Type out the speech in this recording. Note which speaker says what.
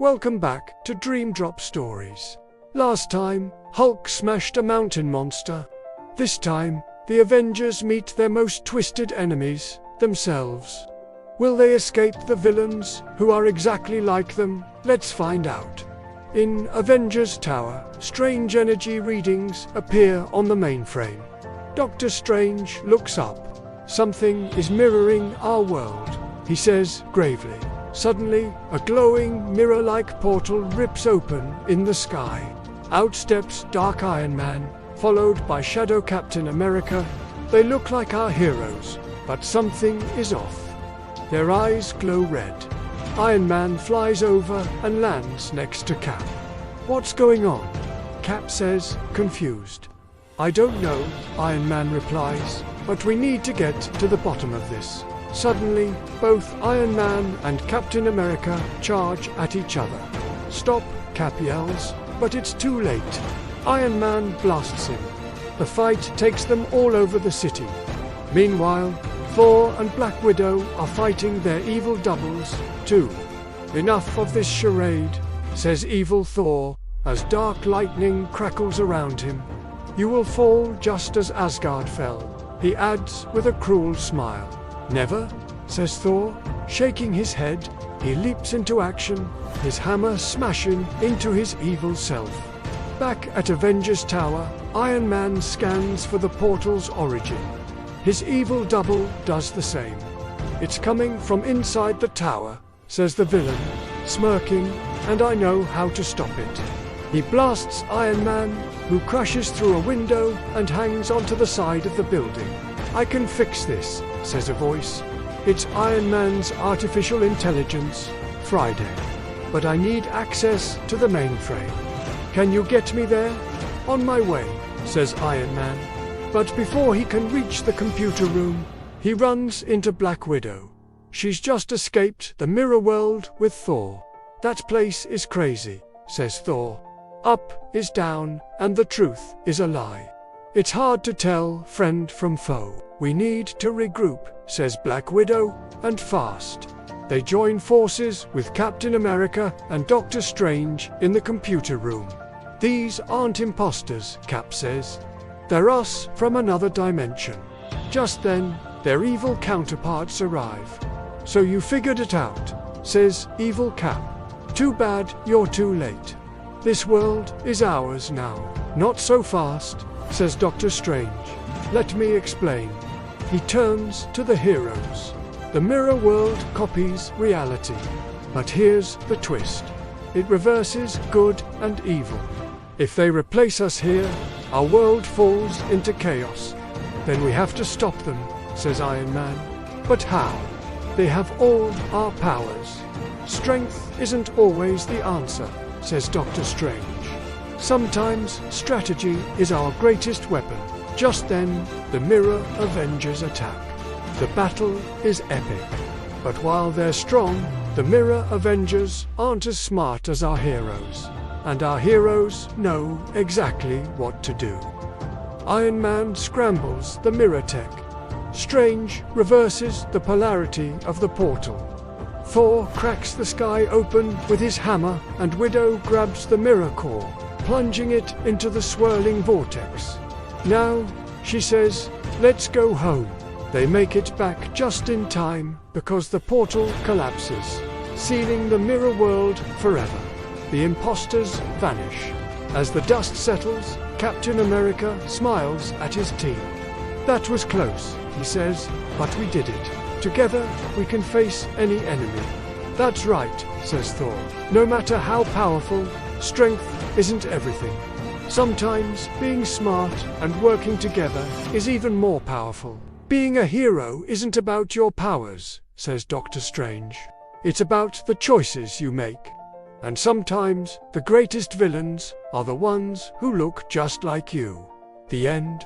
Speaker 1: Welcome back to Dream Drop Stories. Last time, Hulk smashed a mountain monster. This time, the Avengers meet their most twisted enemies, themselves. Will they escape the villains, who are exactly like them? Let's find out. In Avengers Tower, strange energy readings appear on the mainframe. Doctor Strange looks up. Something is mirroring our world, he says gravely. Suddenly, a glowing, mirror-like portal rips open in the sky. Out steps Dark Iron Man, followed by Shadow Captain America. They look like our heroes, but something is off. Their eyes glow red. Iron Man flies over and lands next to Cap. "What's going on?" Cap says, confused. "I don't know," Iron Man replies, "but we need to get to the bottom of this." Suddenly, both Iron Man and Captain America charge at each other. "Stop," Cap yells, but it's too late. Iron Man blasts him. The fight takes them all over the city. Meanwhile, Thor and Black Widow are fighting their evil doubles, too. "Enough of this charade," says evil Thor, as dark lightning crackles around him. "You will fall just as Asgard fell," he adds with a cruel smile. "Never," says Thor, shaking his head. He leaps into action, his hammer smashing into his evil self. Back at Avengers Tower, Iron Man scans for the portal's origin. His evil double does the same. "It's coming from inside the tower," says the villain, smirking, "and I know how to stop it." He blasts Iron Man, who crashes through a window and hangs onto the side of the building. "I can fix this," says a voice. It's Iron Man's artificial intelligence, Friday. "But I need access to the mainframe. Can you get me there?" "On my way," says Iron Man. But before he can reach the computer room, he runs into Black Widow. She's just escaped the mirror world with Thor. "That place is crazy," says Thor. "Up is down, and the truth is a lie. It's hard to tell friend from foe. We need to regroup," says Black Widow, and fast. They join forces with Captain America and Doctor Strange in the computer room. "These aren't imposters," Cap says. "They're us from another dimension." Just then, their evil counterparts arrive. "So you figured it out," says evil Cap. "Too bad you're too late. This world is ours now." "Not so fast," says Doctor Strange. "Let me explain." He turns to the heroes. The mirror world copies reality. But here's the twist. It reverses good and evil. If they replace us here, our world falls into chaos. "Then we have to stop them," says Iron Man. "But how? They have all our powers." "Strength isn't always the answer," says Doctor Strange. "Sometimes strategy is our greatest weapon." Just then, the Mirror Avengers attack. The battle is epic. But while they're strong, the Mirror Avengers aren't as smart as our heroes. And our heroes know exactly what to do. Iron Man scrambles the mirror tech. Strange reverses the polarity of the portal. Thor cracks the sky open with his hammer, and Widow grabs the mirror core, plunging it into the swirling vortex. "Now," she says, "let's go home." They make it back just in time because the portal collapses, sealing the mirror world forever. The imposters vanish. As the dust settles, Captain America smiles at his team. "That was close," he says, "but we did it. Together, we can face any enemy." "That's right," says Thor. "No matter how powerful, strength isn't everything. Sometimes being smart and working together is even more powerful." "Being a hero isn't about your powers," says Doctor Strange. "It's about the choices you make. And sometimes the greatest villains are the ones who look just like you." The end.